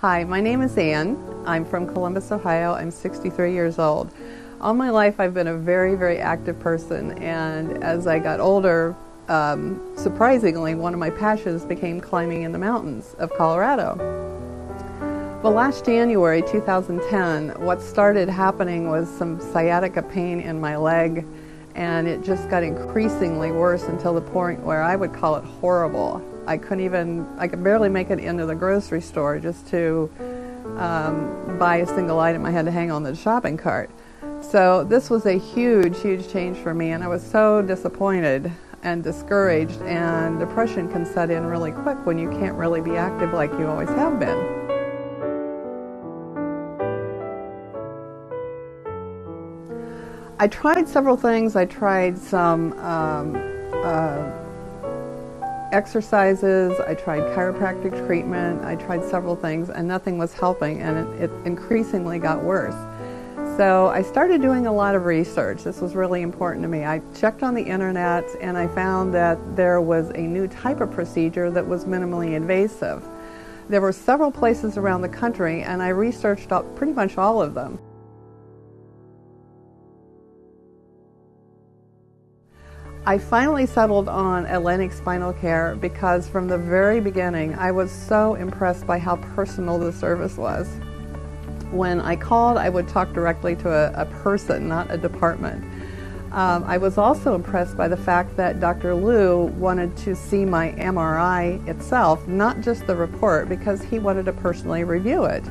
Hi, my name is Ann. I'm from Columbus, Ohio. I'm 63 years old. All my life I've been a very, very active person, and as I got older, surprisingly, one of my passions became climbing in the mountains of Colorado. Well, last January 2010, what started happening was some sciatica pain in my leg, and it just got increasingly worse until the point where I would call it horrible. I could barely make it into the grocery store just to buy a single item I had to hang on the shopping cart. So this was a huge, huge change for me, and I was so disappointed and discouraged, and depression can set in really quick when you can't really be active like you always have been. I tried several things. I tried some exercises, I tried chiropractic treatment, I tried several things, and nothing was helping, and it increasingly got worse. So I started doing a lot of research. This was really important to me. I checked on the internet, and I found that there was a new type of procedure that was minimally invasive. There were several places around the country, and I researched pretty much all of them. I finally settled on Atlantic Spinal Care because from the very beginning I was so impressed by how personal the service was. When I called, I would talk directly to a person, not a department. I was also impressed by the fact that Dr. Liu wanted to see my MRI itself, not just the report, because he wanted to personally review it.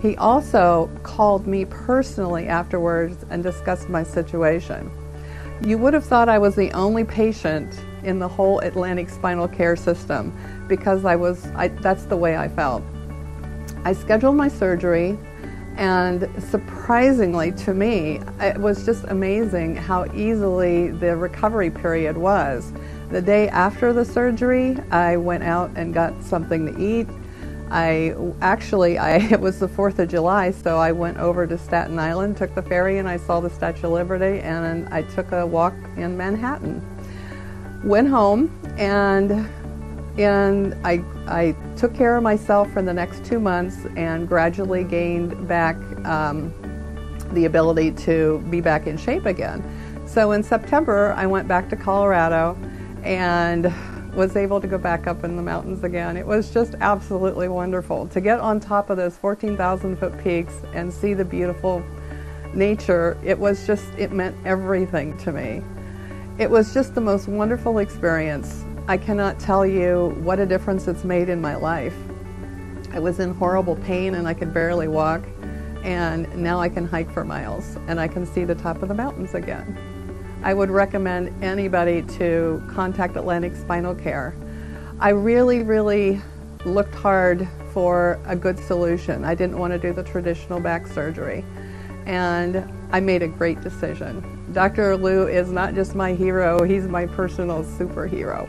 He also called me personally afterwards and discussed my situation. You would have thought I was the only patient in the whole Atlantic Spinal Care system because that's the way I felt. I scheduled my surgery, and surprisingly to me, it was just amazing how easily the recovery period was. The day after the surgery, I went out and got something to eat. It was the 4th of July, so I went over to Staten Island, took the ferry, and I saw the Statue of Liberty, and I took a walk in Manhattan. Went home, and I took care of myself for the next 2 months and gradually gained back the ability to be back in shape again. So in September, I went back to Colorado and was able to go back up in the mountains again. It was just absolutely wonderful to get on top of those 14,000-foot peaks and see the beautiful nature. It meant everything to me. It was just the most wonderful experience. I cannot tell you what a difference it's made in my life. I was in horrible pain and I could barely walk, and now I can hike for miles and I can see the top of the mountains again. I would recommend anybody to contact Atlantic Spinal Care. I really, really looked hard for a good solution. I didn't want to do the traditional back surgery, and I made a great decision. Dr. Liu is not just my hero, he's my personal superhero.